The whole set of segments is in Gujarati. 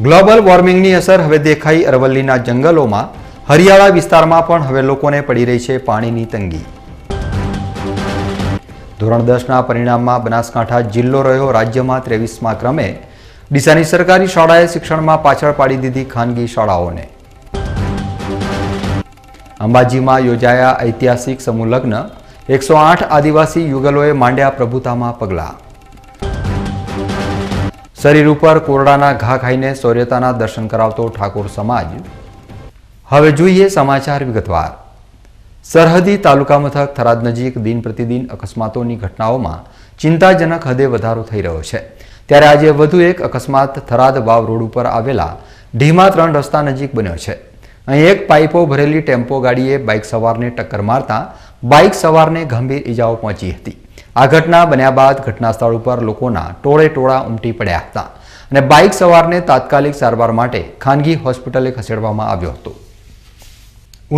ગ્લોબલ વોર્મિંગની અસર હવે દેખાઈ અરવલ્લીના જંગલોમાં। હરિયાળા વિસ્તારમાં પણ હવે લોકોને પડી રહી છે પાણીની તંગી। ધોરણ 10ના પરિણામમાં બનાસકાંઠા જિલ્લો રહ્યો રાજ્યમાં 23મા ક્રમે। ડીસાની સરકારી શાળાએ શિક્ષણમાં પાછળ પાડી દીધી ખાનગી શાળાઓને। અંબાજીમાં યોજાયા ઐતિહાસિક સમૂહ લગ્ન। 108 આદિવાસી યુગલોએ માંડ્યા પ્રભુતામાં પગલાં। शरीर पर कोरडाना घा खाईने शौर्यताना दर्शन करावतो ठाकोर समाज। हवे जोईए समाचार विगतवार। सरहदी तालुका मथक थराद नजीक दिन प्रतिदिन अकस्मातोनी घटनाओमां चिंताजनक हदे वधारो थई रह्यो छे। त्यारे आज वधु एक अकस्मात थराद वाव रोड पर आवेला ढीमा 3 रस्ता नजीक बन्यो छे। અહીં એક પાઇપો ભરેલી ટેમ્પો ગાડીએ બાઇક સવારને ટક્કર મારતા બાઇક સવારને ગંભીર ઈજાઓ પહોંચી હતી। આ ઘટના બન્યા બાદ ઘટના સ્થળ ઉપર લોકોના ટોળે ટોળા ઉમટી પડ્યા હતા અને બાઇક સવારને તાત્કાલિક સારવાર માટે ખાનગી હોસ્પિટલે ખસેડવામાં આવ્યો હતો।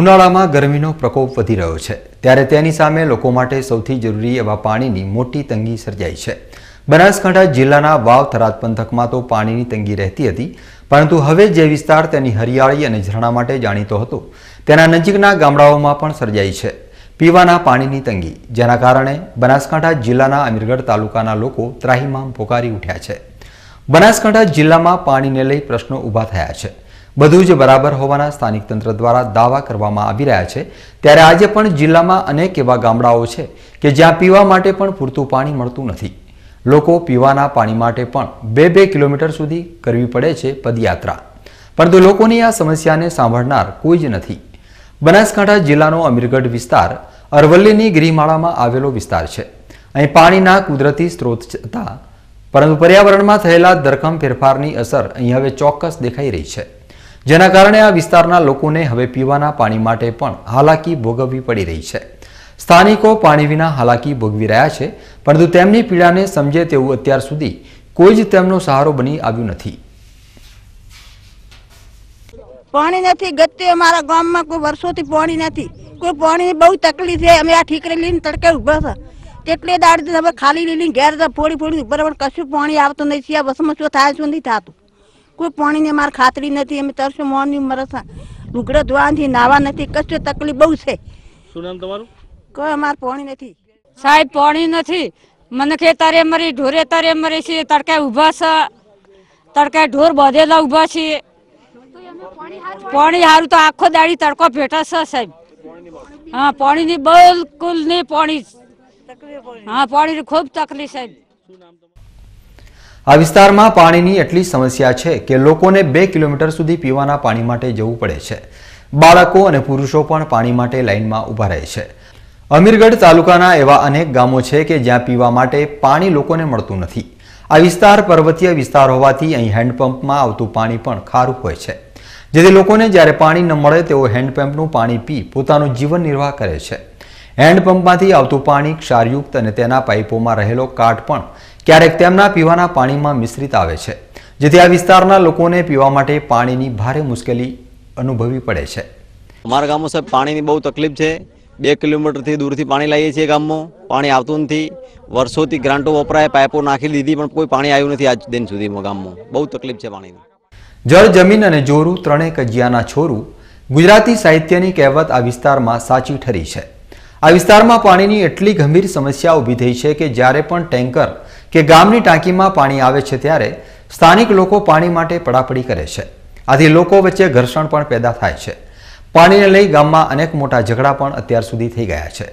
ઉનાળામાં ગરમીનો પ્રકોપ વધી રહ્યો છે ત્યારે તેની સામે લોકો માટે સૌથી જરૂરી એવા પાણીની મોટી તંગી સર્જાઈ છે। બનાસકાંઠા જિલ્લાના વાવ થરાદ પંથકમાં તો પાણીની તંગી રહેતી હતી, પરંતુ હવે જે વિસ્તાર તેની હરિયાળી અને ઝરણા માટે જાણીતો હતો તેના નજીકના ગામડાઓમાં પણ સર્જાઈ છે પીવાના પાણીની તંગી, જેના કારણે બનાસકાંઠા જિલ્લાના અમીરગઢ તાલુકાના લોકો ત્રાહિમામ પોકારી ઉઠ્યા છે। બનાસકાંઠા જિલ્લામાં પાણીને લઈ પ્રશ્નો ઊભા થયા છે। બધું જ બરાબર હોવાના સ્થાનિક તંત્ર દ્વારા દાવા કરવામાં આવી રહ્યા છે, ત્યારે આજે પણ જિલ્લામાં અનેક એવા ગામડાઓ છે કે જ્યાં પીવા માટે પણ પૂરતું પાણી મળતું નથી। લોકો પીવાના પાણી માટે પણ 2-2 કિલોમીટર સુધી કરવી પડે છે પદયાત્રા, પરંતુ લોકોની આ સમસ્યાને સાંભળનાર કોઈ જ નથી। બનાસકાંઠા जिल्लानो अमीरगढ़ विस्तार अरवल्लीनी गिरिमाळामां आवेलो विस्तार छे। અહીં पाणीना कुदरती स्त्रोत छतां परंतु पर्यावरणमां थयेला धरखम फेरफारनी असर અહીં હવે ચોક્કસ દેખાઈ રહી છે, જેના કારણે આ વિસ્તારના લોકોને હવે પીવાના પાણી માટે પણ હાલાકી ભોગવવી પડી રહી છે। સ્થાનિકો પાણી વિના હાલાકી ભોગવી રહ્યા છે, પરંતુ તેમની પીડાને સમજે તેવું અત્યાર સુધી કોઈ જ તેમનો સહારો બની આવ્યું નથી। पानी नहीं गत्ते अमरा गाम में कोई वर्षों थी पानी नहीं, कोई पानी बहुत तकलीफ है। अमे आ ठीकरे लीने तड़के उभा था तेटले दाड़ी हम खाली लीने घेर फोड़ी फोड़ी बराबर कशु पानी आवत नहीं छे। बस में शो थाय शो नहीं थातुं, कोई पानी ने मार खातरी नहीं। अमे तरसो मोनी मरसा लुगड़ा धोवानी नावा नहीं, कशु तकलीफ बहुत छे। शुं नाम तमारुं? कोई अमार पानी नहीं साहेब, पानी नहीं। मन के तारे मरी ढोरे तारे मरे छे, तड़के उभा छे, तड़के ढोर बांधेला उभा छे। पानी हारू तो आखो दाड़ी तड़को भेटा छे साहेब। हाँ, पानी नी बिल्कुल नहीं पानी। हाँ, पानी नी खूब तकलीफ साहेब। આ વિસ્તારમાં પાણીની એટલી સમસ્યા છે કે લોકોને 2 કિલોમીટર સુધી પીવાના પાણી માટે જવું પડે છે। બાળકો અને પુરુષો પણ પાણી માટે લાઈનમાં ઊભા રહે છે। અમીરગઢ તાલુકાના એવા અનેક ગામો છે કે જ્યાં પીવા માટે પાણી લોકોને મળતું નથી। આ વિસ્તાર પર્વતીય વિસ્તાર હોવાથી અહીં હેન્ડપંપમાં આવતું પાણી પણ ખારું હોય છે, જેથી લોકોને જ્યારે પાણી ન મળે તેઓ હેન્ડપંપનું પાણી પી પોતાનું જીવન નિર્વાહ કરે છે। હેન્ડપંપમાંથી આવતું પાણી ક્ષારયુક્ત અને તેના પાઇપોમાં રહેલો કાટ પણ ક્યારેક તેમના પીવાના પાણીમાં મિશ્રિત આવે છે, જેથી આ વિસ્તારના લોકોને પીવા માટે પાણીની ભારે મુશ્કેલી અનુભવવી પડે છે। અમારા ગામમાં સાહેબ પાણીની બહુ તકલીફ છે। 2 કિલોમીટરથી દૂરથી પાણી લાવીએ છીએ। ગામમાં પાણી આવતું નથી। વર્ષોથી ગ્રાન્ટો વપરાય, પાઇપો નાખી દીધી, પણ કોઈ પાણી આવ્યું નથી આજ દિન સુધીમાં। ગામમાં બહુ તકલીફ છે પાણીની। જળ જમીન અને જોરું ત્રણે કજિયાના છોરું ગુજરાતી સાહિત્યની કહેવત આ વિસ્તારમાં સાચી ઠરી છે। આ વિસ્તારમાં પાણીની એટલી ગંભીર સમસ્યા ઊભી થઈ છે કે જ્યારે પણ ટેન્કર કે ગામની ટાંકીમાં પાણી આવે છે ત્યારે સ્થાનિક લોકો પાણી માટે પડાપડી કરે છે। આથી લોકો વચ્ચે ઘર્ષણ પણ પેદા થાય છે। પાણીને લઈ ગામમાં અનેક મોટા ઝઘડા પણ અત્યાર સુધી થઈ ગયા છે।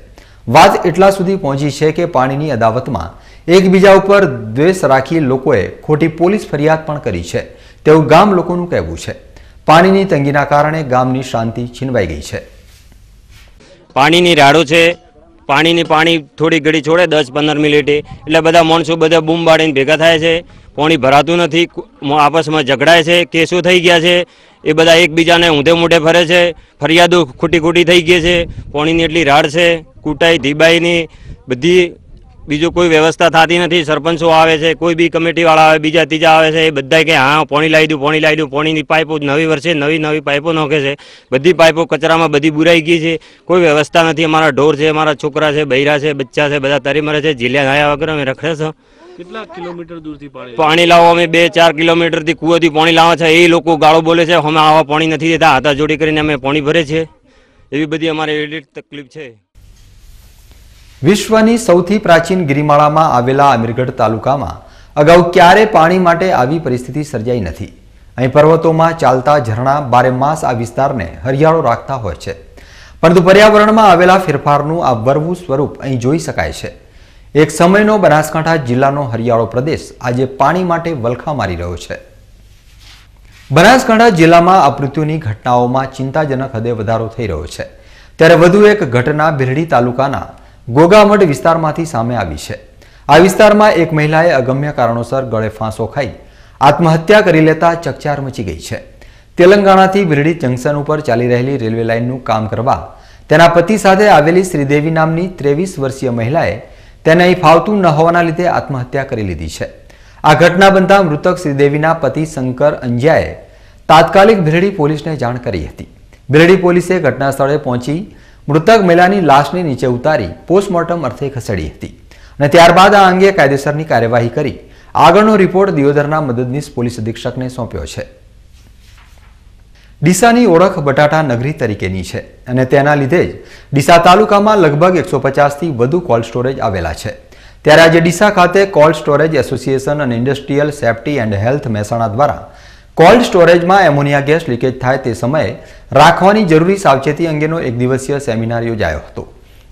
વાત એટલા સુધી પહોંચી છે કે પાણીની અદાવતમાં એકબીજા ઉપર દ્વેષ રાખી લોકોએ ખોટી પોલીસ ફરિયાદ પણ કરી છે તેવું ગામ લોકોનું કહેવું છે। પાણીની તંગીના કારણે ગામની શાંતિ છીનવાઈ ગઈ છે। પાણીની રાડો છે, પાણી થોડી ઘડી છોડે 10-15 મિનિટે એટલે બધા માણસો બધા બૂમ પાડીને ભેગા થાય છે। પાણી ભરાતું નથી, આપસમાં ઝઘડાય છે, કેસો થઈ ગયા છે। એ બધા એકબીજાને ઊંધે મૂઢે ફરે છે, ફરિયાદો ખોટી થઈ ગઈ છે। પાણીની એટલી રાડ છે, કૂટાઈ ધીબાઈની બધી બીજો કોઈ વ્યવસ્થા થતી નથી। સરપંચો આવે છે, કોઈ બી કમિટીવાળા આવે, બીજા ત્રીજા આવે છે, એ બધા કે હા પાણી લાવી દઉં। પાણીની પાઇપો નવી વર્ષે નવી પાઇપો નાખે છે। બધી પાઇપો કચરામાં બધી બુરાઈ ગઈ છે, કોઈ વ્યવસ્થા નથી। અમારા ઢોર છે, અમારા છોકરા છે, બૈરા છે, બચ્ચા છે, બધા તરી મરે છે। ઝીલ્યા નાયા વગર અમે રખડે છે। કેટલા કિલોમીટર દૂરથી પાણી લાવવા અમે 2-4 કિલોમીટરથી કૂવાથી પાણી લાવવા છે, એ લોકો ગાળો બોલે છે, અમે આવા પાણી નથી દેતા, હાથા જોડી કરીને અમે પાણી ભરે છે, એવી બધી અમારે એવી તકલીફ છે. વિશ્વની સૌથી પ્રાચીન ગિરિમાળામાં આવેલા અમીરગઢ તાલુકામાં અગાઉ ક્યારે પાણી માટે આવી પરિસ્થિતિ સર્જાઈ નથી. અહીં પર્વતોમાં ચાલતા ઝરણા બારેમાસ આ વિસ્તારને હરિયાળો રાખતા હોય છે, પરંતુ પર્યાવરણમાં આવેલા ફેરફારનું આ વરવું સ્વરૂપ અહીં જોઈ શકાય છે. એક સમયનો બનાસકાંઠા જિલ્લાનો હરિયાળો પ્રદેશ આજે પાણી માટે વલખા મારી રહ્યો છે. બનાસકાંઠા જિલ્લામાં અપમૃત્યુની ઘટનાઓમાં ચિંતાજનક હદે વધારો થઈ રહ્યો છે, ત્યારે વધુ એક ઘટના બિરડી તાલુકાના ગોગામઢ વિસ્તારમાંથી સામે આવી છે. આ વિસ્તારમાં એક મહિલાએ અગમ્ય કારણોસર ગળે ફાંસો ખાઈ આત્મહત્યા કરી લેતા ચકચાર મચી ગઈ છે. તેલંગાણાથી બિરડી જંકશન ઉપર ચાલી રહેલી રેલવે લાઇનનું કામ કરવા તેના પતિ સાથે આવેલી શ્રીદેવી નામની 23 વર્ષીય મહિલાએ તેને અહીં ફાવતું ન હોવાના લીધે આત્મહત્યા કરી લીધી છે. આ ઘટના બનતા મૃતક શ્રીદેવીના પતિ શંકર અંજિયાએ તાત્કાલિક બિરડી પોલીસને જાણ કરી હતી. બિરડી પોલીસે ઘટના સ્થળે પહોંચી મૃતક મહિલાની લાશને નીચે ઉતારી પોસ્ટમોર્ટમ અર્થે ખસેડી હતી અને ત્યારબાદ આ અંગે કાયદેસરની કાર્યવાહી કરી આગળનો રિપોર્ટ દિયોદરના મદદનીશ પોલીસ અધિક્ષકને સોંપ્યો છે. ડીસાની ઓળખ બટાટા નગરી તરીકેની છે અને તેના લીધે જ ડીસા તાલુકામાં લગભગ 150થી વધુ કોલ્ડ સ્ટોરેજ આવેલા છે. ત્યારે આજે ડીસા ખાતે કોલ્ડ સ્ટોરેજ એસોસિએશન અને industrial safety and health Mehsana દ્વારા કોલ્ડ સ્ટોરેજમાં એમોનિયા ગેસ લીકેજ થાય તે સમયે રાખવાની જરૂરી સાવચેતી અંગેનો એક દિવસીય સેમિનાર યોજાયો હતો.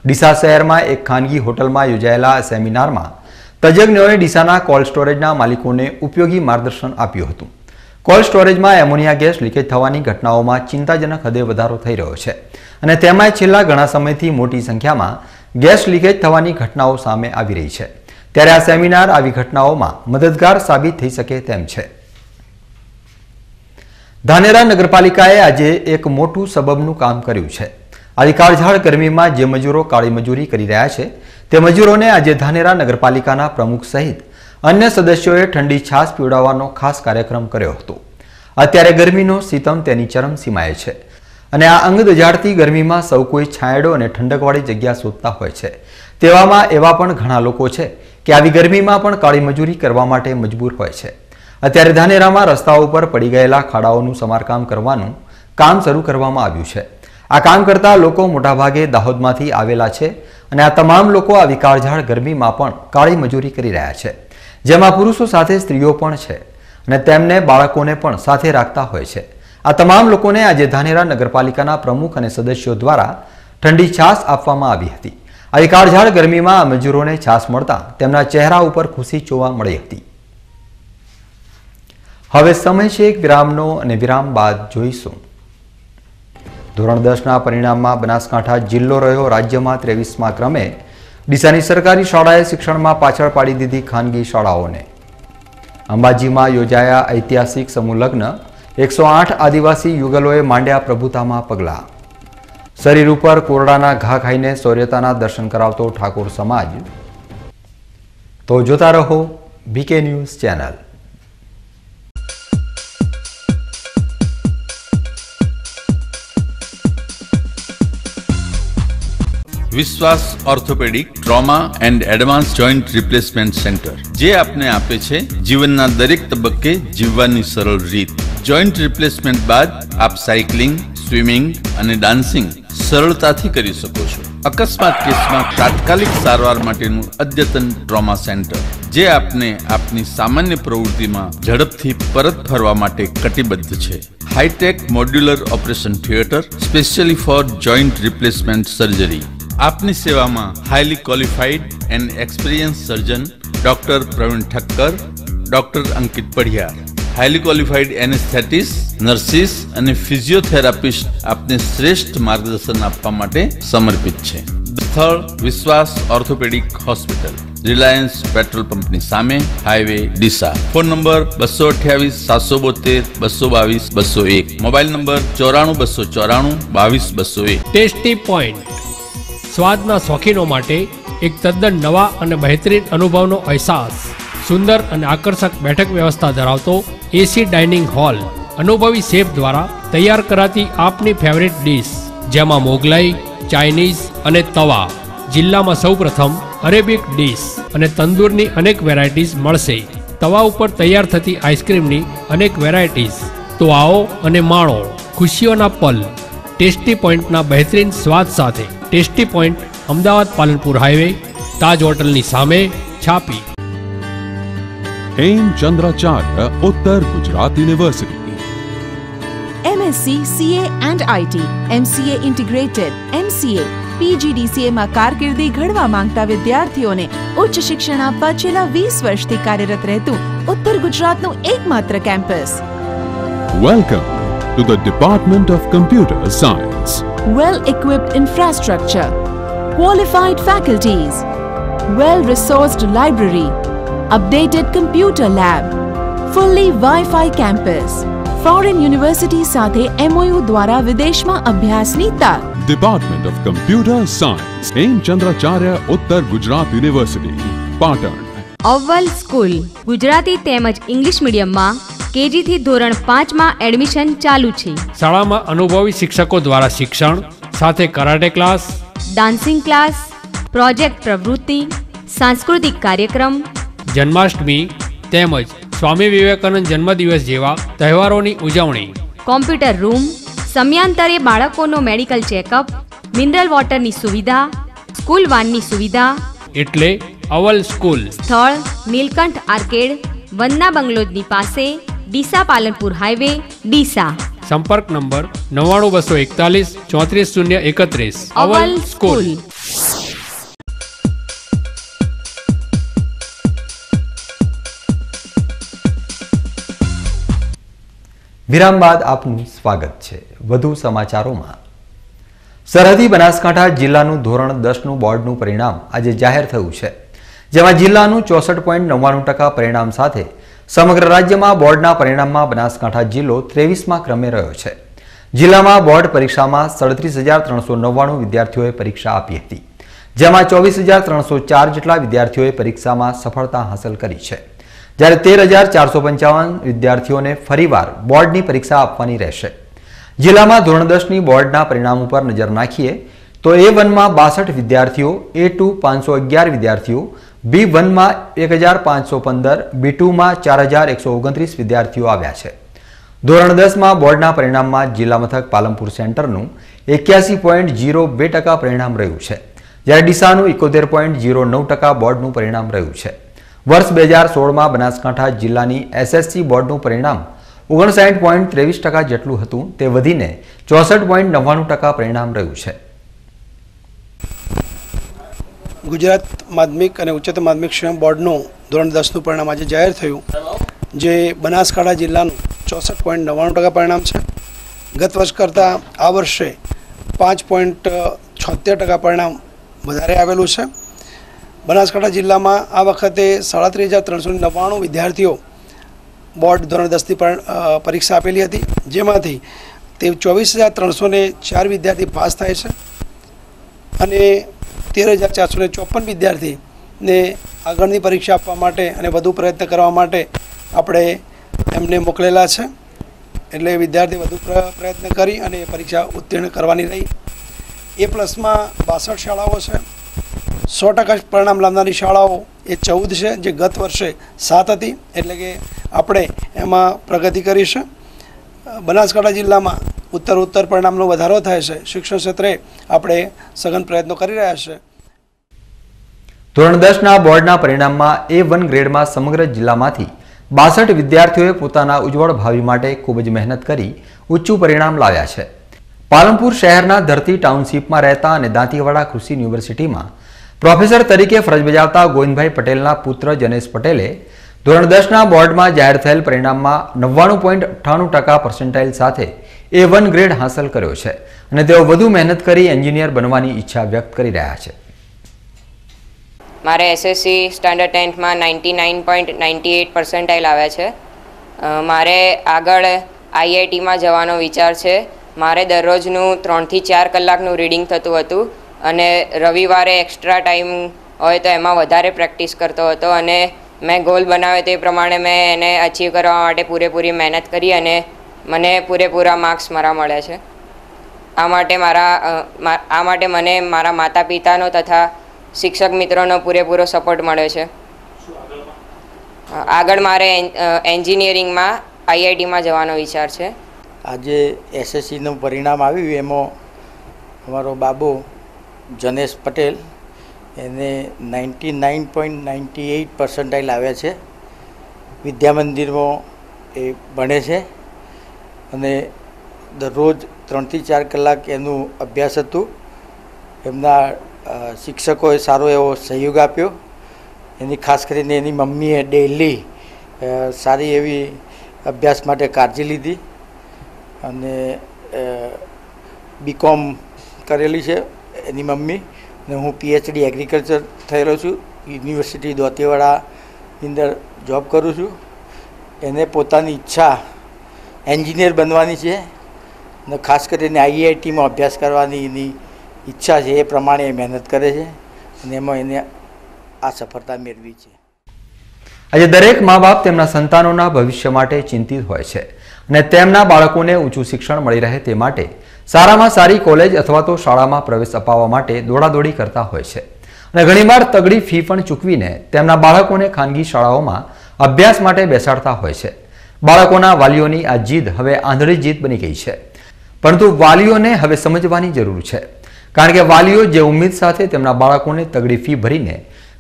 ડીસા શહેરમાં એક ખાનગી હોટલમાં યોજાયેલા આ સેમિનારમાં તજજ્ઞોએ ડીસાના કોલ્ડ સ્ટોરેજના માલિકોને ઉપયોગી માર્ગદર્શન આપ્યું હતું. કોલ્ડ સ્ટોરેજમાં એમોનિયા ગેસ લીકેજ થવાની ઘટનાઓમાં ચિંતાજનક હદે વધારો થઈ રહ્યો છે અને તેમાં છેલ્લા ઘણા સમયથી મોટી સંખ્યામાં ગેસ લીકેજ થવાની ઘટનાઓ સામે આવી રહી છે. ત્યારે આ સેમિનાર આવી ઘટનાઓમાં મદદગાર સાબિત થઈ શકે તેમ છે. ધાનેરા નગરપાલિકાએ આજે એક મોટું સબબનું કામ કર્યું છે. આવી કાળઝાળ ગરમીમાં જે મજૂરો કાળી મજૂરી કરી રહ્યા છે તે મજૂરોને આજે ધાનેરા નગરપાલિકાના પ્રમુખ સહિત અન્ય સદસ્યોએ ઠંડી છાશ પીવડાવવાનો ખાસ કાર્યક્રમ કર્યો હતો. અત્યારે ગરમીનો સિતમ તેની ચરમસીમાએ છે અને આ અંગ દજાડતી ગરમીમાં સૌ કોઈ છાંયડો અને ઠંડકવાળી જગ્યા શોધતા હોય છે. તેવામાં એવા પણ ઘણા લોકો છે કે આવી ગરમીમાં પણ કાળી મજૂરી કરવા માટે મજબૂર હોય છે. અત્યારે ધાનેરામાં રસ્તાઓ પર પડી ગયેલા ખાડાઓનું સમારકામ કરવાનું કામ શરૂ કરવામાં આવ્યું છે. આ કામ કરતા લોકો મોટાભાગે દાહોદમાંથી આવેલા છે અને આ તમામ લોકો આવી કાળઝાળ ગરમીમાં પણ કાળી મજૂરી કરી રહ્યા છે, જેમાં પુરુષો સાથે સ્ત્રીઓ પણ છે અને તેમને બાળકોને પણ સાથે રાખતા હોય છે. આ તમામ લોકોને આજે ધાનેરા નગરપાલિકાના પ્રમુખ અને સદસ્યો દ્વારા ઠંડી છાશ આપવામાં આવી હતી. આવી કાળઝાળ ગરમીમાં આ મજૂરોને છાશ મળતા તેમના ચહેરા ઉપર ખુશી જોવા મળી હતી. હવે સમય છે એક વિરામનો અને વિરામ બાદ જોઈશું. ધોરણ 10ના પરિણામમાં બનાસકાંઠા જિલ્લો રહ્યો રાજ્યમાં 23મા ક્રમે. ડીસાની સરકારી શાળાએ શિક્ષણમાં પાછળ પાડી દીધી ખાનગી શાળાઓને. અંબાજીમાં યોજાયા ઐતિહાસિક સમૂહ લગ્ન. 108 આદિવાસી યુગલોએ માંડ્યા પ્રભુતામાં પગલાં. શરીર ઉપર કોરડાના ઘા ખાઈને શૌર્યતાના દર્શન કરાવતો ઠાકોર સમાજ. તો જોતા રહો બીકે ન્યૂઝ ચેનલ. વિશ્વાસ orthopaedic trauma and advance joint replacement centre, જે આપને આપે છે જીવનના દરેક તબક્કે જીવવાની સરળ રીત. જોઈન્ટ રિપ્લેસમેન્ટ બાદ આપ સાયકલિંગ, સ્વિમિંગ અને ડાન્સિંગ સરળતાથી કરી શકો છો. અકસ્માત કેસમાં તાત્કાલિક સારવાર માટેનું અદ્યતન ટ્રોમા સેન્ટર, જે આપને આપની સામાન્ય પ્રવૃત્તિમાં ઝડપથી પરત ફરવા માટે કટિબદ્ધ છે. Hi tech modular operation theatre specially for joint replacement surgery. આપની સેવામાં highly qualified and experience surgeon doctor Praveen Thakkar, doctor Ankit Padhiyar, highly qualified anaesthetist, nurses અને ફિઝિયોથેરાપિસ્ટ આપને શ્રેષ્ઠ માર્ગદર્શન આપવા માટે સમર્પિત છે. સ્થળ વિશ્વાસ ઓર્થોપેડિક હોસ્પિટલ, રિલાયન્સ પેટ્રોલ પંપની સામે, highway Deesa. Phone number 228 772 222 201. Mobile number 94 294 22 201. Tasty point સ્વાદના શોખીનો માટે એક તદ્દન નવા અને બહેતરીન અનુભવનો અહેસાસ. સુંદર અને આકર્ષક બેઠક વ્યવસ્થા ધરાવતો એસી ડાઇનિંગ હોલ, અનુભવી શેફ દ્વારા તૈયાર કરાતી આપની ફેવરિટ ડીશ, જેમાં મોગલાઈ, ચાઇનીઝ અને તવા. જિલ્લામાં સૌપ્રથમ અરેબિક ડીશ અને તંદૂરની અનેક વેરાયટીઝ મળશે. તવા ઉપર તૈયાર થતી આઈસ્ક્રીમની અનેક વેરાયટીઝ. તો આવો અને માણો ખુશીઓના પલ ટેસ્ટી પોઈન્ટના બહેતરીન સ્વાદ સાથે. Tasty point Ahmedabad Palanpur highway, Taj હોટલની સામે, Chhapi. Hemchandracharya Uttar Gujarat university MSc CA and IT, MCA integrated, MCA PGDCA માં કારકિર્દી ઘડવા માંગતા વિદ્યાર્થીઓને ઉચ્ચ શિક્ષણ આપવા છેલ્લા 20 વર્ષથી કાર્યરત રહેતું ઉત્તર ગુજરાતનું એકમાત્ર campus. Welcome to the Department of Computer Science. Well-equipped infrastructure, qualified faculties, well-resourced library, updated computer lab, fully Wi-Fi campus, foreign university સાથે MOU દ્વારા વિદેશમાં અભ્યાસની તક. Department of Computer Science, Hemchandracharya Uttar Gujarat university Patan. અવ્વલ સ્કૂલ ગુજરાતી તેમજ ઇંગ્લિશ મીડિયમમાં કેજી થી ધોરણ 5 માં એડમિશન ચાલુ છે. શાળામાં અનુભવી શિક્ષકો દ્વારા શિક્ષણ સાથે karate class, dancing class, project પ્રવૃત્તિ, સાંસ્કૃતિક કાર્યક્રમ, જન્માષ્ટમી તેમજ સ્વામી વિવેકાનંદ જન્મદિવસ જેવા તહેવારોની ઉજવણી, કોમ્પ્યુટર રૂમ, સમયાંતરે બાળકોનો મેડિકલ ચેકઅપ, મિનરલ વોટરની સુવિધા, સ્કૂલ વાનની સુવિધા. એટલે અવ્વલ સ્કૂલ. સ્થળ નીલકંઠ આર્કેડ, વંદના બંગલોની પાસે, ડીસા પાલનપુર હાઈવે, ડીસા. સંપર્ક નંબર 99241 34031. અવ્વલ સ્કૂલ. વિરામ બાદ આપનું સ્વાગત છે. વધુ સમાચારોમાં. સરહદી બનાસકાંઠા જિલ્લાનું ધોરણ 10નું બોર્ડનું પરિણામ આજે જાહેર થયું છે, જેમાં જિલ્લાનું 64.99% પરિણામ સાથે સમગ્ર રાજ્યમાં બોર્ડના પરિણામમાં બનાસકાંઠા જિલ્લો 23મા ક્રમે રહ્યો છે. જિલ્લામાં બોર્ડ પરીક્ષામાં 37,399 વિદ્યાર્થીઓએ પરીક્ષા આપી હતી, જેમાં 24,304 જેટલા વિદ્યાર્થીઓએ પરીક્ષામાં સફળતા હાંસલ કરી છે, જ્યારે 13,455 વિદ્યાર્થીઓને ફરીવાર બોર્ડની પરીક્ષા આપવાની રહેશે. જિલ્લામાં ધોરણ 10ની બોર્ડના પરિણામ ઉપર નજર નાખીએ તો A1માં 62 વિદ્યાર્થીઓ, A2 511 વિદ્યાર્થીઓ, B1માં 1,515, B2માં 4,129 વિદ્યાર્થીઓ આવ્યા છે. ધોરણ 10માં બોર્ડના પરિણામમાં જિલ્લા મથક પાલનપુર સેન્ટરનું 81.02% પરિણામ રહ્યું છે, જ્યારે ડીસાનું 71.09% બોર્ડનું પરિણામ રહ્યું છે. વર્ષ 2016માં બનાસકાંઠા જિલ્લાની SSC બોર્ડનું પરિણામ 59.23% જેટલું હતું, તે વધીને 64.99% પરિણામ રહ્યું છે. ગુજરાત માધ્યમિક અને ઉચ્ચતર માધ્યમિક શિક્ષણ બોર્ડનું ધોરણ 10નું પરિણામ આજે જાહેર થયું, જે બનાસકાંઠા જિલ્લાનું 64.99% પરિણામ છે. ગત વર્ષ કરતાં આ વર્ષે 5.76% પરિણામ વધારે આવેલું છે. બનાસકાંઠા જિલ્લામાં આ વખતે 37,399 વિદ્યાર્થીઓ બોર્ડ ધોરણ 10ની પરીક્ષા આપેલી હતી, જેમાંથી તે 24,304 વિદ્યાર્થી પાસ થાય છે અને 13,454 વિદ્યાર્થીને આગળની પરીક્ષા આપવા માટે અને વધુ પ્રયત્ન કરવા માટે આપણે એમને મોકલેલા છે. એટલે વિદ્યાર્થી વધુ પ્રયત્ન કરી અને પરીક્ષા ઉત્તીર્ણ કરવાની રહી. A+માં 62 શાળાઓ છે. 100% પરિણામ લાવનારી શાળાઓ એ 14 છે, જે ગત વર્ષે 7 હતી, એટલે કે આપણે એમાં પ્રગતિ કરી છે. બનાસકાંઠા જિલ્લામાં ઉત્તર પરિણામનો વધારો થાય છે. શિક્ષણ ક્ષેત્રે આપણે સઘન પ્રયત્નો કરી રહ્યા છે. ધોરણ 10ના બોર્ડના પરિણામમાં A1 ગ્રેડમાં સમગ્ર જિલ્લામાંથી 62 વિદ્યાર્થીઓએ પોતાના ઉજ્જવળ ભાવિ માટે ખૂબ જ મહેનત કરી ઊંચું પરિણામ લાવ્યા છે. પાલનપુર શહેરના ધરતી ટાઉનશીપમાં રહેતા અને દાંતીવાડા કૃષિ યુનિવર્સિટીમાં પ્રોફેસર તરીકે ફરજ બજાવતા ગોવિંદભાઈ પટેલના પુત્ર જનેશ પટેલે ધોરણ 10ના બોર્ડમાં જાહેર થયેલ પરિણામમાં 99.98% પર્સન્ટાઇલ સાથે A1 ગ્રેડ હાંસલ કર્યો છે અને તેઓ વધુ મહેનત કરી એન્જિનિયર બનવાની ઈચ્છા વ્યક્ત કરી રહ્યા છે. મારે SSC સ્ટાન્ડર્ડ 10થમાં 99.98 પર્સન્ટાઇલ આવ્યા છે. મારે આગળ IITમાં જવાનો વિચાર છે. મારે દરરોજનું 3 થી 4 કલાકનું રીડિંગ થતું હતું અને રવિવારે એક્સ્ટ્રા ટાઈમ હોય તો એમાં વધારે પ્રેક્ટિસ કરતો હતો અને મેં ગોલ બનાવ્યો તે પ્રમાણે મેં એને અચીવ કરવા માટે પૂરેપૂરી મહેનત કરી અને મને પૂરેપૂરા માર્ક્સ મારા મળ્યા છે. આ માટે મને મારા માતા પિતાનો તથા શિક્ષક મિત્રોનો પૂરેપૂરો સપોર્ટ મળે છે. આગળ મારે એન્જિનિયરિંગમાં IITમાં જવાનો વિચાર છે. આજે SSCનું પરિણામ આવ્યું એમાં અમારો બાબુ જનેશ પટેલ એને 99.98% આવ્યા છે. વિદ્યામંદિરમાં એ ભણે છે અને દરરોજ 3 થી 4 કલાક એનું અભ્યાસ હતું. એમના શિક્ષકોએ સારો એવો સહયોગ આપ્યો. એની ખાસ કરીને એની મમ્મીએ ડેલી સારી એવી અભ્યાસ માટે કાળજી લીધી અને BCom કરેલી છે એની મમ્મી અને હું PhD એગ્રીકલ્ચર થયેલો છું. યુનિવર્સિટી દોતીવાડાની અંદર જોબ કરું છું. એને પોતાની ઈચ્છા એન્જિનિયર બનવાની છે અને ખાસ કરીને IITમાં અભ્યાસ કરવાની એની ઈચ્છા છે. એ પ્રમાણે એ મહેનત કરે છે અને એમાં એને આ સફળતા મેળવી છે. આજે દરેક મા બાપ તેમના સંતાનોના ભવિષ્ય માટે ચિંતિત હોય છે અને તેમના બાળકોને ઊંચું શિક્ષણ મળી રહે તે માટે સારામાં સારી કોલેજ અથવા તો શાળામાં પ્રવેશ અપાવવા માટે દોડાદોડી કરતા હોય છે અને ઘણીવાર તગડી ફી પણ ચૂકવીને તેમના બાળકોને ખાનગી શાળાઓમાં અભ્યાસ માટે બેસાડતા હોય છે. બાળકોના વાલીઓની આ જીદ હવે આંધળી જીદ બની ગઈ છે, પરંતુ વાલીઓને હવે સમજવાની જરૂર છે, કારણ કે વાલીઓ જે ઉમ્મીદ સાથે તેમના બાળકોને તગડી ફી ભરીને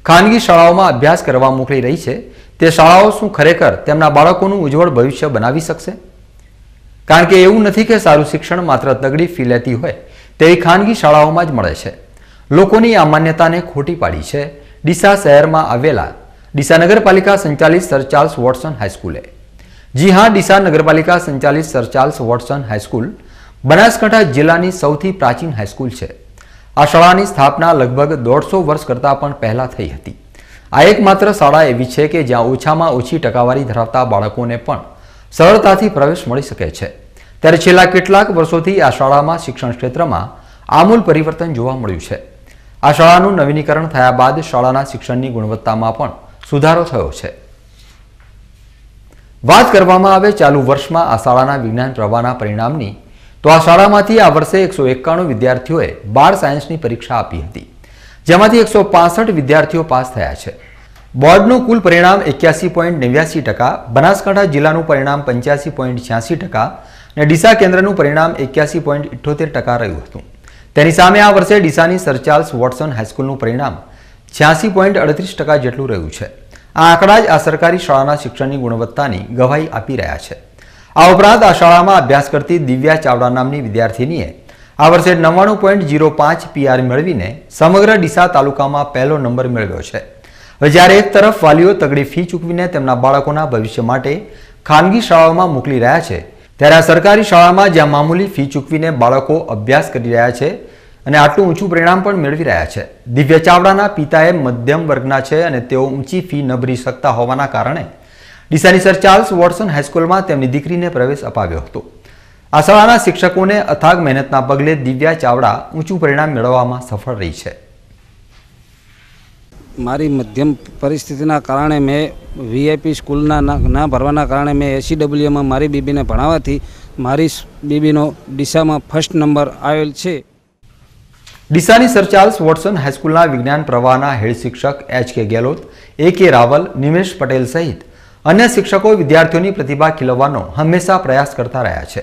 ખાનગી શાળાઓમાં અભ્યાસ કરવા મોકલી રહી છે તે શાળાઓ શું ખરેખર તેમના બાળકોનું ઉજ્જવળ ભવિષ્ય બનાવી શકશે? કારણ કે એવું નથી કે સારું શિક્ષણ માત્ર તગડી ફી લેતી હોય તેવી ખાનગી શાળાઓમાં જ મળે છે. લોકોની આ માન્યતાને ખોટી પાડી છે ડીસા શહેરમાં આવેલા ડીસા નગરપાલિકા સંચાલિત સર ચાર્લ્સ વોટસન હાઈસ્કૂલે. જી હા, ડીસા નગરપાલિકા સંચાલિત sir Charles Watson high school Banaskantha જિલ્લાની સૌથી પ્રાચીન હાઈસ્કૂલ છે. આ શાળાની સ્થાપના લગભગ 150 વર્ષ કરતાં પણ પહેલા થઈ હતી. આ એકમાત્ર શાળા એવી છે કે જ્યાં ઓછામાં ઓછી ટકાવારી ધરાવતા બાળકોને પણ સરળતાથી પ્રવેશ મળી શકે છે. ત્યારે છેલ્લા કેટલાક વર્ષોથી આ શાળામાં શિક્ષણ ક્ષેત્રમાં આમૂલ પરિવર્તન જોવા મળ્યું છે. આ શાળાનું નવીનીકરણ થયા બાદ શાળાના શિક્ષણની ગુણવત્તામાં પણ સુધારો થયો છે. વાત કરવામાં આવે ચાલુ વર્ષમાં આ શાળાના વિજ્ઞાન પ્રવાહના પરિણામની, તો આ શાળામાંથી આ વર્ષે 191 વિદ્યાર્થીઓએ બાર સાયન્સની પરીક્ષા આપી હતી, જેમાંથી 165 વિદ્યાર્થીઓ પાસ થયા છે. બોર્ડનું કુલ પરિણામ 81.89%, બનાસકાંઠા જિલ્લાનું પરિણામ 85.86% અને ડીસા કેન્દ્રનું પરિણામ 81.78% રહ્યું હતું. તેની સામે આ વર્ષે ડીસાની સર ચાર્લ્સ વોટસન હાઈસ્કૂલનું પરિણામ 86.38% જેટલું રહ્યું છે. આ આંકડા જ આ સરકારી શાળાના શિક્ષણની ગુણવત્તાની ગવાહી આપી રહ્યા છે. આ ઉપરાંત આ શાળામાં અભ્યાસ કરતી દિવ્યા ચાવડા નામની વિદ્યાર્થીનીએ આ વર્ષે 99.05 PR મેળવીને સમગ્ર ડીસા તાલુકામાં પહેલો નંબર મેળવ્યો છે. હવે જ્યારે એક તરફ વાલીઓ તગડી ફી ચૂકવીને તેમના બાળકોના ભવિષ્ય માટે ખાનગી શાળાઓમાં મોકલી રહ્યા છે, ત્યારે આ સરકારી શાળામાં જ્યાં મામૂલી ફી ચૂકવીને બાળકો અભ્યાસ કરી રહ્યા છે અને આટલું ઊંચું પરિણામ પણ મેળવી રહ્યા છે. દિવ્ય ચાવડાના પિતાએ મધ્યમ વર્ગના છે અને તેઓ ઊંચી ફી ન ભરી શકતા હોવાના કારણે ડીસાની સર ચાર્લ્સ વોટસન હાઈસ્કૂલમાં તેમની દીકરીને પ્રવેશ અપાવ્યો હતો. આ શાળાના શિક્ષકોને અથાગ મહેનતના પગલે દિવ્યા ચાવડા ઊંચું પરિણામ મેળવવામાં સફળ રહી છે. મારી મધ્યમ પરિસ્થિતિના કારણે મેં VIP સ્કૂલના ના ભરવાના કારણે મેં SCWમાં મારી બેબીને ભણાવવાથી મારી બેબીનો ડીસામાં ફર્સ્ટ નંબર આવેલ છે. ડીસાની સર ચાર્લ્સ વોટસન હાઈસ્કૂલના વિજ્ઞાન પ્રવાહના હેડ શિક્ષક HK ગેહલોત, AK રાવલ, નિમેશ પટેલ સહિત અન્ય શિક્ષકો વિદ્યાર્થીઓની પ્રતિભા ખીલવવાનો હંમેશા પ્રયાસ કરતા રહ્યા છે.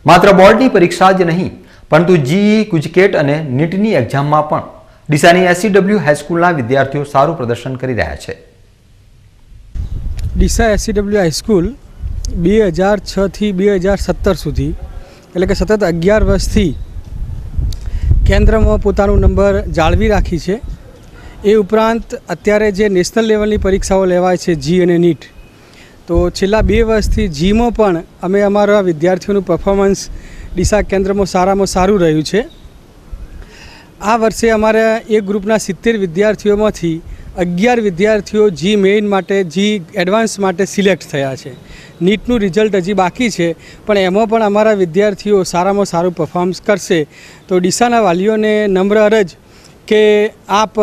માત્ર બોર્ડની પરીક્ષા જ નહીં, પરંતુ GE, ગુજકેટ અને નીટની એક્ઝામમાં પણ ડીસાની SCW હાઈસ્કૂલના વિદ્યાર્થીઓ સારું પ્રદર્શન કરી રહ્યા છે. ડીસા SCW હાઈસ્કૂલ 2006 થી 2017 સુધી એટલે કે સતત 11 વર્ષથી કેન્દ્રમાં પોતાનો નંબર જાળવી રાખી છે. એ ઉપરાંત અત્યારે જે નેશનલ લેવલની પરીક્ષાઓ લેવાય છે જી અને નીટ, તો છેલ્લા 2 વર્ષથી જીમાં પણ અમે અમારા વિદ્યાર્થીઓનું પરફોર્મન્સ ડીસા કેન્દ્રમાં સારામાં સારું રહ્યું છે. આ વર્ષે અમારા એક ગ્રુપના 70 વિદ્યાર્થીઓમાંથી 11 વિદ્યાર્થીઓ જી મેઇન માટે, જી એડવાન્સ માટે સિલેક્ટ થયા છે. નીટનું રિઝલ્ટ હજી બાકી છે, પણ એમાં પણ અમારા વિદ્યાર્થીઓ સારામાં સારું પરફોર્મન્સ કરશે. તો ડીસાના વાલીઓને નમ્ર અરજ કે આપ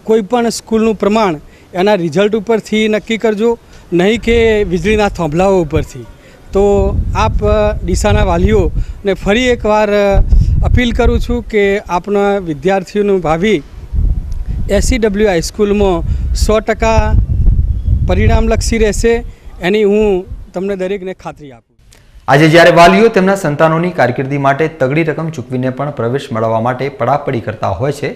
કોઈપણ સ્કૂલનું પ્રમાણ એના રિઝલ્ટ ઉપરથી નક્કી કરજો, નહીં કે વીજળીના થોંભલાઓ ઉપરથી. તો આપ ડીસાના વાલીઓને ફરી એકવાર અપીલ કરું છું કે આપના વિદ્યાર્થીઓનું ભાવિ SCW હાઈસ્કૂલમાં 100% પરિણામલક્ષી રહેશે એની હું તમને દરેકને ખાતરી આપું. આજે જ્યારે વાલીઓ તેમના સંતાનોની કારકિર્દી માટે તગડી રકમ ચૂકવીને પણ પ્રવેશ મેળવવા માટે પડાપડી કરતા હોય છે,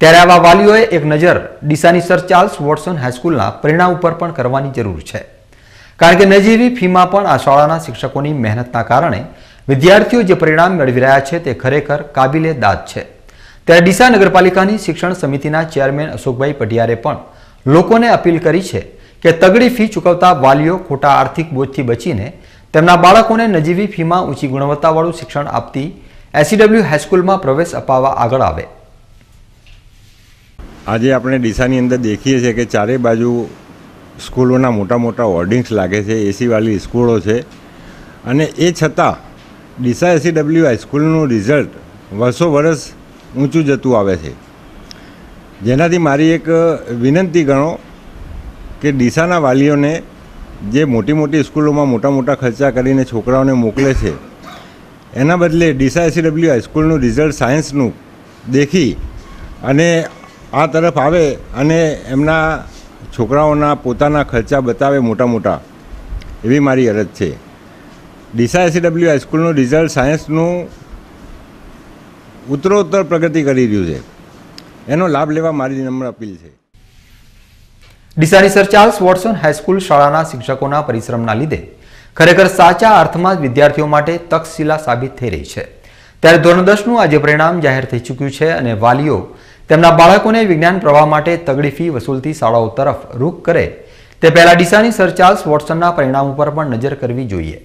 ત્યારે આવા વાલીઓએ એક નજર ડીસાની સર ચાર્લ્સ વોટસન હાઈસ્કૂલના પરિણામ ઉપર પણ કરવાની જરૂર છે. કારણ કે નજીવી ફીમાં પણ આ શાળાના શિક્ષકોની મહેનતના કારણે વિદ્યાર્થીઓ જે પરિણામ મેળવી રહ્યા છે તે ખરેખર કાબિલે દાદ છે. ત્યારે ડીસા નગરપાલિકાની શિક્ષણ સમિતિના ચેરમેન અશોકભાઈ પટિયારે પણ લોકોને અપીલ કરી છે કે તગડી ફી ચૂકવતા વાલીઓ ખોટા આર્થિક બોજથી બચીને તેમના બાળકોને નજીવી ફીમાં ઊંચી ગુણવત્તાવાળું શિક્ષણ આપતી SCW હાઈસ્કૂલમાં પ્રવેશ અપાવવા આગળ આવે. આજે આપણે ડીસાની અંદર દેખીએ છીએ કે ચારે બાજુ સ્કૂલોના મોટા મોટા હોર્ડિંગ્સ લાગે છે, એસીવાળી સ્કૂલો છે, અને એ છતાં ડીસા SCW હાઈસ્કૂલનું રિઝલ્ટ વર્ષો વર્ષ ઊંચું જતું આવે છે. જેનાથી મારી એક વિનંતી ગણો કે ડીસાના વાલીઓને જે મોટી મોટી સ્કૂલોમાં મોટા મોટા ખર્ચા કરીને છોકરાઓને મોકલે છે એના બદલે ડીસા SCW હાઈસ્કૂલનું રિઝલ્ટ સાયન્સનું દેખી અને આ તરફ આવે અને એમના છોકરાઓના પોતાના ખર્ચા બતાવે મોટા મોટા, એવી મારી અરજ છે. ડીસા SCW હાઈસ્કૂલનું રિઝલ્ટ સાયન્સનું ઉત્તરોત્તર પ્રગતિ કરી રહ્યું છે, એનો લાભ લેવા મારી નમ્ર અપીલ છે. ડીસાની સર ચાર્લ્સ વોટસન હાઈસ્કૂલ શાળાના શિક્ષકોના પરિશ્રમના લીધે ખરેખર સાચા અર્થમાં જ વિદ્યાર્થીઓ માટે તક્ષશિલા સાબિત થઈ રહી છે. ત્યારે ધોરણ 10નું આજે પરિણામ જાહેર થઈ ચૂક્યું છે અને વાલીઓ તેમના બાળકોને વિજ્ઞાન પ્રવાહ માટે તગડી ફી વસૂલતી શાળાઓ તરફ રૂખ કરે તે પહેલા ડીસાની સર ચાર્લ્સ વોટસનના પરિણામ ઉપર પણ નજર કરવી જોઈએ.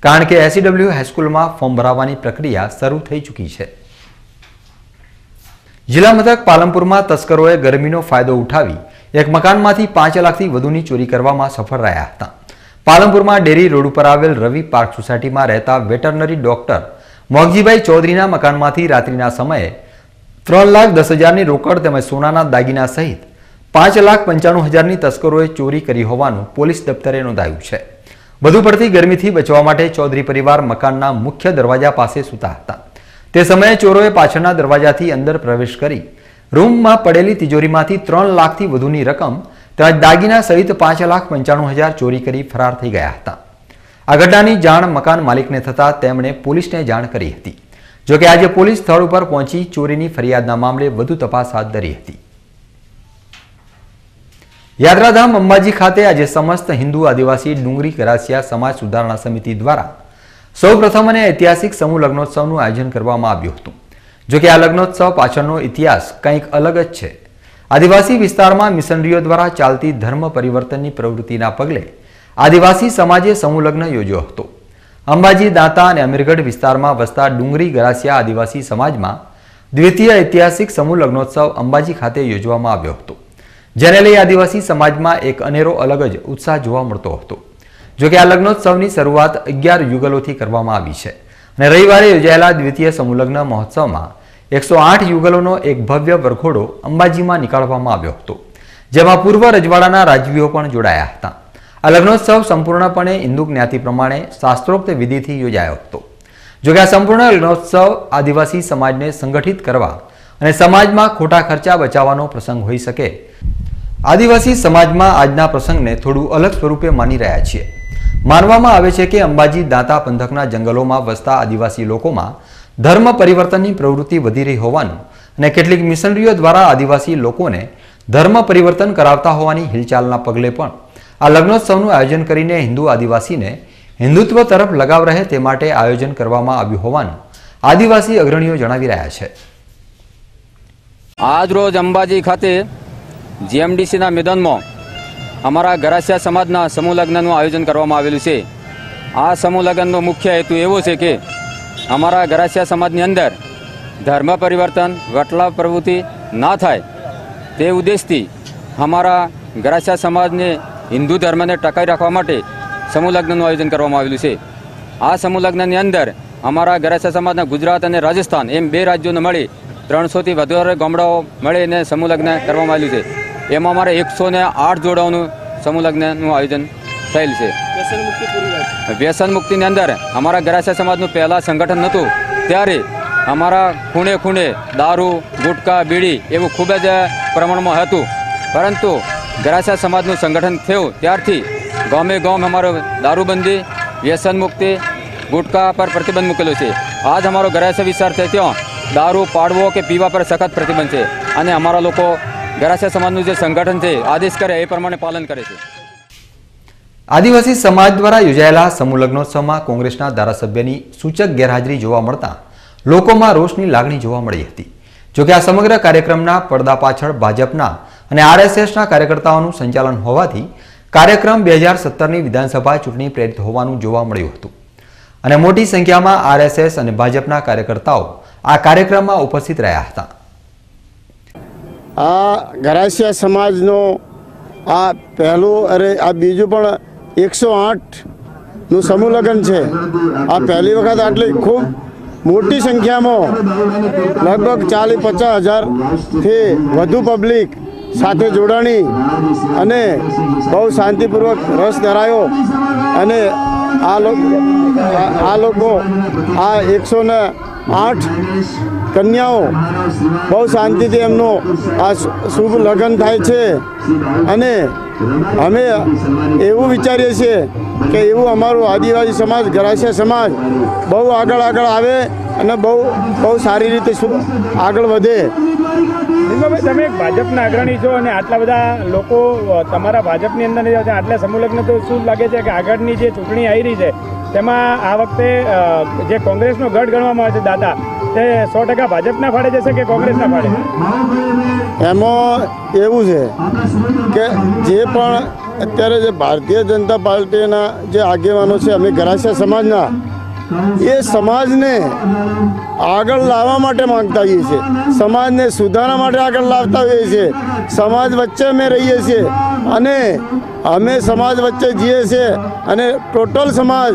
કારણ કે SCW હાઈસ્કૂલમાં ફોર્મ ભરાવવાની પ્રક્રિયા શરૂ થઈ ચૂકી છે. જિલ્લા મથક પાલનપુરમાં તસ્કરોએ ગરમીનો ફાયદો ઉઠાવી એક મકાનમાંથી 5 લાખથી વધુની ચોરી કરવામાં સફળ રહ્યા હતા. પાલનપુરમાં ડેરી રોડ ઉપર આવેલ રવિ પાર્ક સોસાયટીમાં રહેતા વેટરનરી ડોક્ટર મોગજીભાઈ ચૌધરીના મકાનમાંથી રાત્રિના સમયે 3,10,000ની રોકડ તેમજ સોનાના દાગીના સહિત 5,95,000ની તસ્કરોએ ચોરી કરી હોવાનું પોલીસ દફતરે નોંધાયું છે. વધુ પડતી ગરમીથી બચવા માટે ચૌધરી પરિવાર મકાનના મુખ્ય દરવાજા પાસે સૂતા હતા. તે સમયે ચોરોએ પાછળના દરવાજાથી અંદર પ્રવેશ કરી રૂમમાં પડેલી તિજોરીમાંથી 3 લાખથી વધુની રકમ તેમજ દાગીના સહિત 5,95,000 ચોરી કરી ફરાર થઈ ગયા હતા. આ ઘટનાની જાણ મકાન માલિકને થતાં તેમણે પોલીસને જાણ કરી હતી. જોકે આજે પોલીસ સ્થળ ઉપર પહોંચી ચોરીની ફરિયાદના મામલે વધુ તપાસ હાથ ધરી હતી. યાત્રાધામ અંબાજી ખાતે આજે સમસ્ત હિન્દુ આદિવાસી ડુંગરી ગરાસિયા સમાજ સુધારણા સમિતિ દ્વારા સૌપ્રથમ અને ઐતિહાસિક સમૂહ લગ્નોત્સવનું આયોજન કરવામાં આવ્યું હતું. જોકે આ લગ્નોત્સવ પાછળનો ઇતિહાસ કંઈક અલગ જ છે. આદિવાસી વિસ્તારમાં મિશનરીઓ દ્વારા ચાલતી ધર્મ પરિવર્તનની પ્રવૃત્તિના પગલે આદિવાસી સમાજે સમૂહ લગ્ન યોજ્યો હતો. અંબાજી, દાંતા અને અમીરગઢ વિસ્તારમાં વસતા ડુંગરી ગરાસિયા આદિવાસી સમાજમાં દ્વિતીય ઐતિહાસિક સમૂહ લગ્નોત્સવ અંબાજી ખાતે યોજવામાં આવ્યો હતો. જેને લઈ આદિવાસી સમાજમાં એક અનેરો અલગ જ ઉત્સાહ જોવા મળતો હતો. જોકે આ લગ્નોત્સવની શરૂઆત 11 યુગલોથી કરવામાં આવી છે અને રવિવારે યોજાયેલા દ્વિતીય સમૂહ લગ્ન મહોત્સવમાં 108 યુગલોનો એક ભવ્ય વરઘોડો અંબાજીમાં નીકાળવામાં આવ્યો હતો, જેમાં પૂર્વ રજવાડાના રાજવીઓ પણ જોડાયા હતા. આ લગ્નોત્સવ સંપૂર્ણપણે હિન્દુ જ્ઞાતિ પ્રમાણે શાસ્ત્રોક્ત વિધિથી યોજાયો હતો. જોકે આ સંપૂર્ણ લગ્નોત્સવ આદિવાસી સમાજને સંગઠિત કરવા અને સમાજમાં ખોટા ખર્ચા બચાવવાનો પ્રસંગ હોઈ શકે. આદિવાસી સમાજમાં આજના પ્રસંગને થોડું અલગ સ્વરૂપે માની રહ્યા છીએ. માનવામાં આવે છે કે અંબાજી દાંતા પંથકના જંગલોમાં વસતા આદિવાસી લોકોમાં ધર્મ પરિવર્તનની પ્રવૃત્તિ વધી રહી હોવાનું અને કેટલીક મિશનરીઓ દ્વારા આદિવાસી લોકોને ધર્મ પરિવર્તન કરાવતા હોવાની હિલચાલના પગલે પણ આ લગ્નોત્સવનું આયોજન કરીને હિન્દુ આદિવાસીને હિન્દુત્વ તરફ લગાવ રહે તે માટે આયોજન કરવામાં આવ્યું હોવાનું આદિવાસી અગ્રણીઓ જણાવી રહ્યા છે. આજ રોજ અંબાજી ખાતે GMDCના મેદાનમાં અમારા ગરાસિયા સમાજના સમૂહ લગ્નનું આયોજન કરવામાં આવેલું છે. આ સમૂહ લગ્નનો મુખ્ય હેતુ એવો છે કે અમારા ગરાસિયા સમાજની અંદર ધર્મ પરિવર્તન વટલા પ્રવૃત્તિ ના થાય તે ઉદ્દેશથી અમારા ગરાસિયા સમાજને હિન્દુ ધર્મને ટકાવી રાખવા માટે સમૂહ લગ્નનું આયોજન કરવામાં આવેલું છે. આ સમૂહ લગ્નની અંદર અમારા ગરાસિયા સમાજના ગુજરાત અને રાજસ્થાન એમ 2 રાજ્યોને મળી 300થી વધારે ગામડાઓ મળીને સમૂહ લગ્ન કરવામાં આવેલું છે. એમાં અમારે 108 જોડાઓનું સમૂહ લગ્નનું આયોજન થયેલ છે. વ્યસન મુક્તિની અંદર અમારા ગરાસિયા સમાજનું પહેલાં સંગઠન નહોતું, ત્યારે અમારા ખૂણે ખૂણે દારૂ ગુટકા બીડી એવું ખૂબ જ પ્રમાણમાં હતું, પરંતુ ગરાસિયા સમાજનું સંગઠન થયું ત્યારથી ગામે ગામ અમારો દારૂબંધી, વ્યસન મુક્તિ, ગુટકા પર પ્રતિબંધ મૂકેલો છે. આજ અમારો ગરાસિયા વિસ્તાર છે ત્યાં દારૂ પાડવો કે પીવા પર સખત પ્રતિબંધ છે અને અમારા લોકો ગરાસિયા સમાજનું જે સંગઠન છે આદેશ કરે એ પ્રમાણે પાલન કરે છે. આદિવાસી સમાજ દ્વારા યોજાયેલા સમૂહ લગ્નોત્સવમાં કોંગ્રેસના ધારાસભ્યની સૂચક ગેરહાજરી જોવા મળતા લોકોમાં રોષની લાગણી જોવા મળી હતી. જોકે આ સમગ્ર કાર્યક્રમના પડદા પાછળ ભાજપના અને આરએસએસના કાર્યકર્તાઓનું સંચાલન હોવાથી કાર્યક્રમ 2017ની વિધાનસભા ચૂંટણી પ્રેરિત હોવાનું જોવા મળ્યું હતું અને મોટી સંખ્યામાં આરએસએસ અને ભાજપના કાર્યકર્તાઓ આ કાર્યક્રમમાં ઉપસ્થિત રહ્યા હતા. આ ગરાસિયા સમાજનો આ પહેલું આ બીજું પણ 108નું સમૂહ લગ્ન છે. આ પહેલી વખત આટલી ખૂબ મોટી સંખ્યામાં લગભગ 40-50 હજારથી વધુ પબ્લિક સાથે જોડાણી અને બહુ શાંતિપૂર્વક રસ ધરાયો અને આ લોકો આ 108 કન્યાઓ બહુ શાંતિથી એમનો આ શુભ લગ્ન થાય છે અને અમે એવું વિચારીએ છીએ કે એવું અમારું આદિવાસી સમાજ ગરાસિયા સમાજ બહુ આગળ આવે અને બહુ સારી રીતે આગળ વધે. તમે એક ભાજપના અગ્રણી છો અને આટલા બધા લોકો તમારા ભાજપની અંદર આટલા સમૂહ લગ્ન, તો શું લાગે છે કે આગળની જે ચૂંટણી આવી રહી છે તેમાં આ વખતે જે કોંગ્રેસનો ગઢ ગણવામાં આવે છે દાતા, તે 100% ભાજપના ફાળે જશે કે કોંગ્રેસના ફાળે? એમાં એવું છે કે જે પણ અત્યારે જે ભારતીય જનતા પાર્ટીના જે આગેવાનો છે, અમે ગરાસિયા સમાજના, એ સમાજને આગળ લાવવા માટે માંગતા હોઈએ છીએ, સમાજને સુધારવા માટે આગળ લાવતા હોઈએ છીએ. સમાજ વચ્ચે અમે રહીએ છીએ અને અમે સમાજ વચ્ચે જીએ છીએ અને ટોટલ સમાજ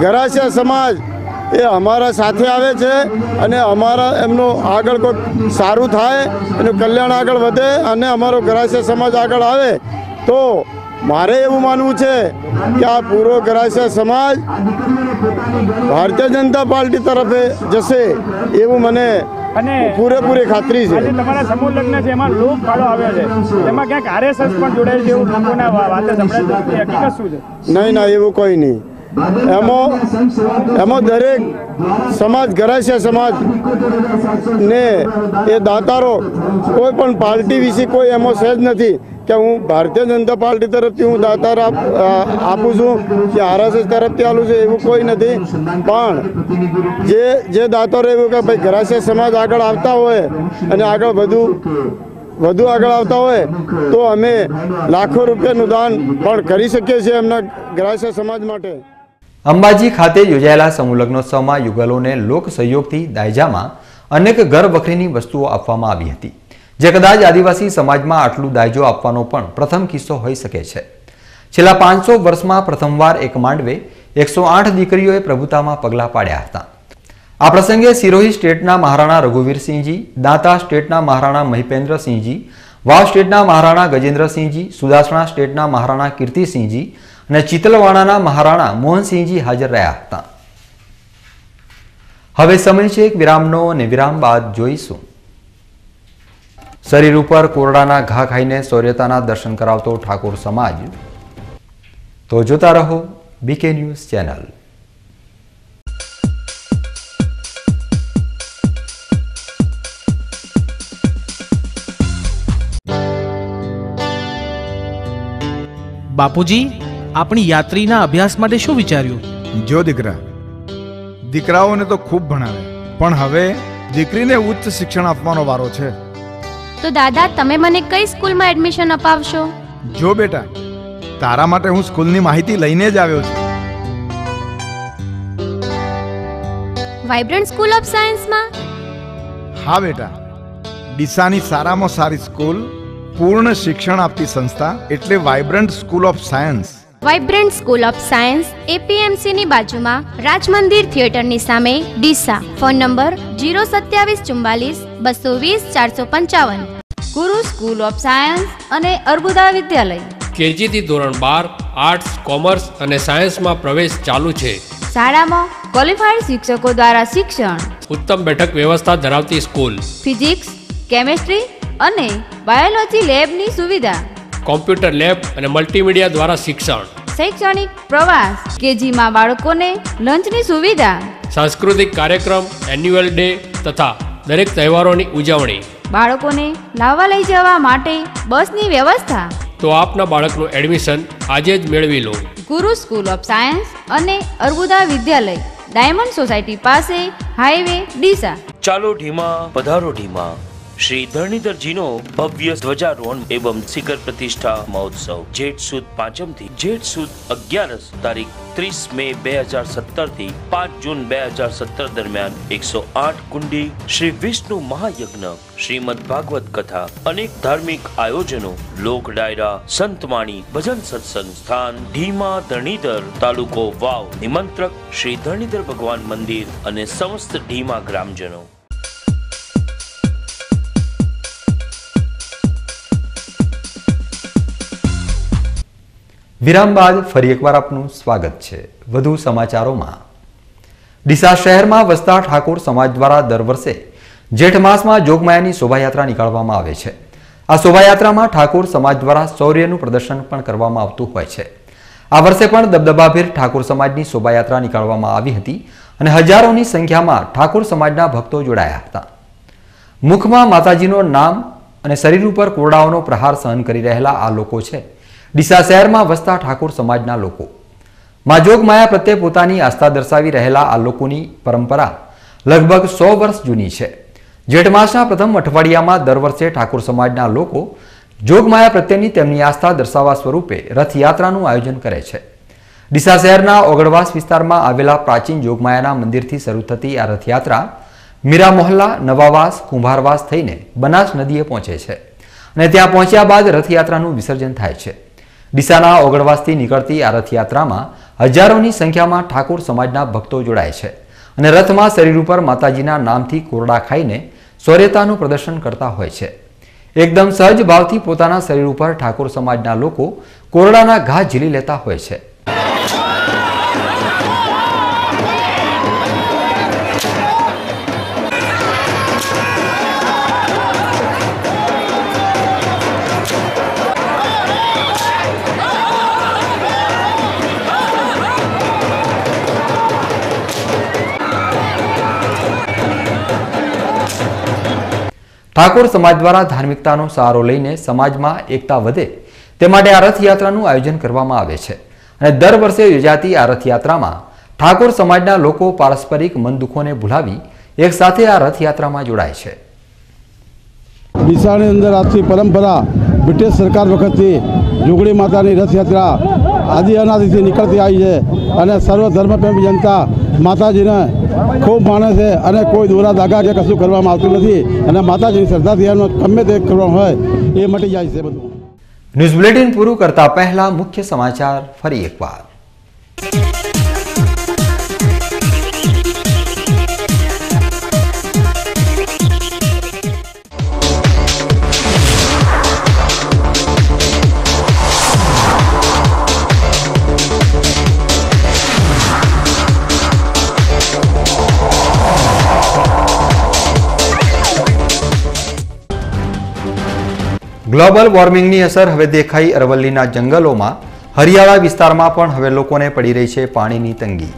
ગરાસિયા સમાજ એ અમારા સાથે આવે છે અને અમારા એમનું આગળ કોઈ સારું થાય, એનું કલ્યાણ આગળ વધે અને અમારો ગરાસિયા સમાજ આગળ આવે તો મારે એવું માનવું છે કે આ પૂરો ગરાસિયા સમાજ ભારતીય જનતા પાર્ટી તરફે જશે એવું મને પૂરેપૂરી ખાતરી છે. તમારા સમૂહ લગ્ન છે એમાં લોક ફાળો આવ્યો છે, એમાં ક્યાંક આરએસએસ પણ જોડાયેલ છે એવું લોકોના વાતે સંભળાય છે, હકીકત શું છે? નહીં, એવું કોઈ નહીં. એમાં દરેક સમાજ ગરાસિયા સમાજ ને એ દાતારો કોઈ પણ પાર્ટી વિશે કોઈ એમાં સહેજ નથી કે હું ભારતીય જનતા પાર્ટી તરફથી હું દાતાર આપું છું કે આરએસએસ તરફથી આલું છું, એવું કોઈ નથી. પણ જે દાતારો એવું કે ભાઈ ગરાસિયા સમાજ આગળ આવતા હોય અને આગળ વધુ આગળ આવતા હોય તો અમે લાખો રૂપિયાનું દાન પણ કરી શકીએ છીએ એમના ગરાસિયા સમાજ માટે. અંબાજી ખાતે યોજાયેલા સમૂહ લગ્નોત્સવમાં યુગલોને લોક સહયોગથી દાયજામાં અનેક ઘર વખરીની વસ્તુઓ આપવામાં આવી હતી, જે કદાચ આદિવાસી સમાજમાં આટલું દાયજો આપવાનો પણ પ્રથમ કિસ્સો હોઈ શકે છે. છેલ્લા 500 વર્ષમાં પ્રથમવાર એક માંડવે 108 દીકરીઓએ પ્રભુતામાં પગલાં પાડ્યા હતા. આ પ્રસંગે સિરોહી સ્ટેટના મહારાણા રઘુવીરસિંહજી, દાંતા સ્ટેટના મહારાણા મહિપેન્દ્રસિંહજી, વાવ સ્ટેટના મહારાણા ગજેન્દ્રસિંહજી, સુદાસણા સ્ટેટના મહારાણા કીર્તિસિંહજી અને ચિતલવાડાના મહારાણા મોહનસિંહજી હાજર રહ્યા હતા. હવે સમય છે એક વિરામનો અને વિરામ બાદ જોઈશું. શરીર ઉપર કોરડાના ઘા ખાઈને શૌર્યતાના દર્શન કરાવતો ઠાકોર સમાજ. તો જોતા રહો બીકે ન્યૂઝ ચેનલ. બાપુજી, આપણી યાત્રીના અભ્યાસ માટે શું વિચાર્યું? જો દીકરા, દીકરાઓને તો ખૂબ ભણાવે, પણ હવે દીકરીને ઉચ્ચ શિક્ષણ આપવાનો વારો છે. તો દાદા, તમે મને કઈ સ્કૂલમાં એડમિશન અપાવશો? જો બેટા, તારા માટે હું સ્કૂલની માહિતી લઈને જ આવ્યો છું. વાઇબ્રન્ટ સ્કૂલ ઓફ સાયન્સમાં? હા બેટા, ડીસાની સારામાં સારી સ્કૂલ, પૂર્ણ શિક્ષણ આપતી સંસ્થા એટલે vibrant school of science. Vibrant school of science APMC ની બાજુમાં રાજમંદિર થિયેટરની સામે, ડીસા. Phone number 02744202455. ગુરુ સ્કૂલ ઓફ સાયન્સ અને અર્બુદા વિદ્યાલય. કેજી થી ધોરણ 12 આર્ટ્સ, કોમર્સ અને સાયન્સમાં પ્રવેશ ચાલુ છે. શાળામાં ક્વોલિફાઈડ શિક્ષકો દ્વારા શિક્ષણ. ઉત્તમ બેઠક વ્યવસ્થા ધરાવતી સ્કૂલ, ફિઝિક્સ, કેમેસ્ટ્રી અને બાયોલોજી લેબની સુવિધા, કોમ્પ્યુટર લેબ અને મલ્ટીમીડિયા દ્વારા શિક્ષણ, શૈક્ષણિક પ્રવાસ, કેજીમાં બાળકોને લંચની સુવિધા, સાંસ્કૃતિક કાર્યક્રમ, એન્યુઅલ ડે તથા દરેક તહેવારોની ઉજવણી, બાળકોને લાવવા લઈ જવા માટે બસની વ્યવસ્થા. તો આપના બાળકનું એડમિશન આજે જ મેળવી લો. ગુરુ સ્કૂલ ઓફ સાયન્સ અને અર્બુદા વિદ્યાલય, ડાયમંડ સોસાયટી પાસે, હાઈવે, ડીસા. ચાલો ઢીમા પધારો ઢીમા. श्री धरणीधर जी नो भव्य ध्वजारोहण एवं शिखर प्रतिष्ठा महोत्सव जेठ सुद 5 थी जेठ सुद 11 तारीख 30 मई 2017 थी 5 जून 2017 दरमियान 108 कुंडी श्री विष्णु महायज्ञ, श्रीमद भागवत कथा, अनेक धार्मिक आयोजनों, लोक डायरा, संतवाणी, भजन सत्संग स्थान ढीमा धरणीधर, तालुको वाव. निमंत्रक श्री धरणीधर भगवान मंदिर અને સમસ્ત ઢીમા ગ્રામજનો. વિરામ બાદ ફરી એકવાર આપનું સ્વાગત છે. વધુ સમાચારોમાં, ડીસા શહેરમાં વસતા ઠાકોર સમાજ દ્વારા દર વર્ષે જેઠ માસમાં જોગમાયાની શોભાયાત્રા નીકાળવામાં આવે છે. આ શોભાયાત્રામાં ઠાકોર સમાજ દ્વારા શૌર્યનું પ્રદર્શન પણ કરવામાં આવતું હોય છે. આ વર્ષે પણ દબદબાભેર ઠાકોર સમાજની શોભાયાત્રા નીકાળવામાં આવી હતી અને હજારોની સંખ્યામાં ઠાકોર સમાજના ભક્તો જોડાયા હતા. મુખમાં માતાજીનું નામ અને શરીર ઉપર કોરડાઓનો પ્રહાર સહન કરી રહેલા આ લોકો છે ડીસા શહેરમાં વસતા ઠાકોર સમાજના લોકો. માં જોગમાયા પ્રત્યે પોતાની આસ્થા દર્શાવી રહેલા આ લોકોની પરંપરા લગભગ 100 વર્ષ જૂની છે. જેઠ માસના પ્રથમ અઠવાડિયામાં દર વર્ષે ઠાકોર સમાજના લોકો જોગમાયા પ્રત્યેની તેમની આસ્થા દર્શાવવા સ્વરૂપે રથયાત્રાનું આયોજન કરે છે. ડીસા શહેરના ઓગળવાસ વિસ્તારમાં આવેલા પ્રાચીન જોગમાયાના મંદિરથી શરૂ થતી આ રથયાત્રા મીરા મોહલ્લા, નવાવાસ, કુંભારવાસ થઈને બનાસ નદીએ પહોંચે છે અને ત્યાં પહોંચ્યા બાદ રથયાત્રાનું વિસર્જન થાય છે. ડીસાના ઓગળવાસથી નીકળતી આ રથયાત્રામાં હજારોની સંખ્યામાં ઠાકોર સમાજના ભક્તો જોડાય છે અને રથમાં શરીર ઉપર માતાજીના નામથી કોરડા ખાઈને શૌર્યતાનું પ્રદર્શન કરતા હોય છે. એકદમ સહજ ભાવથી પોતાના શરીર ઉપર ઠાકોર સમાજના લોકો કોરડાના ઘા ઝીલી લેતા હોય છે. ઠાકોર સમાજ દ્વારા ધાર્મિકતાનો સહારો લઈને સમાજમાં એકતા વધે તે માટે આ રથયાત્રાનું આયોજન કરવામાં આવે છે અને દર વર્ષે યોજાતી આ રથયાત્રામાં ઠાકોર સમાજના લોકો પારસ્પરિક મન દુખોને ભૂલાવી એક સાથે આ રથયાત્રામાં જોડાય છે. ડીસાની અંદર આજથી પરંપરા બ્રિટિશ સરકાર વખતથી જોગણી માતાની રથયાત્રા આદિ અનાદિથી નીકળતી આવી છે અને સર્વ ધર્મપ્રેમી જનતા માતાજીને ખૂબ માને છે અને કોઈ દોરા દાગા કે કશું કરવામાં આવતું નથી અને માતાજીની શ્રદ્ધાથી એનો ગમે તે કરવાનું હોય એ મટી જાય છે બધું. ન્યૂઝ બુલેટિન પૂરું કરતા પહેલા મુખ્ય સમાચાર ફરી એકવાર. ગ્લોબલ વોર્મિંગની અસર હવે દેખાઈ અરવલ્લીના જંગલોમાં. હરિયાળા વિસ્તારમાં પણ હવે લોકોને પડી રહી છે પાણીની તંગી.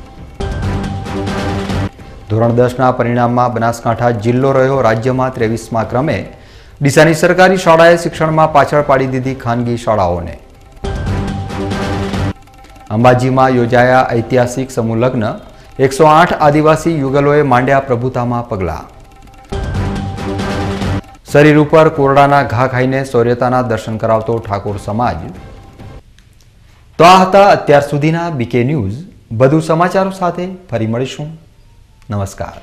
ધોરણ 10ના પરિણામમાં બનાસકાંઠા જિલ્લો રહ્યો રાજ્યમાં 23મા ક્રમે. ડીસાની સરકારી શાળાએ શિક્ષણમાં પાછળ પાડી દીધી ખાનગી શાળાઓને. અંબાજીમાં યોજાયા ઐતિહાસિક સમૂહ લગ્ન. 108 આદિવાસી યુગલોએ માંડ્યા પ્રભુતામાં પગલાં. શરીર ઉપર કોરડાના ઘા ખાઈને શૌર્યતાના દર્શન કરાવતો ઠાકોર સમાજ. તો આ હતા અત્યાર સુધીના બીકે ન્યૂઝ. વધુ સમાચારો સાથે ફરી મળીશું. નમસ્કાર.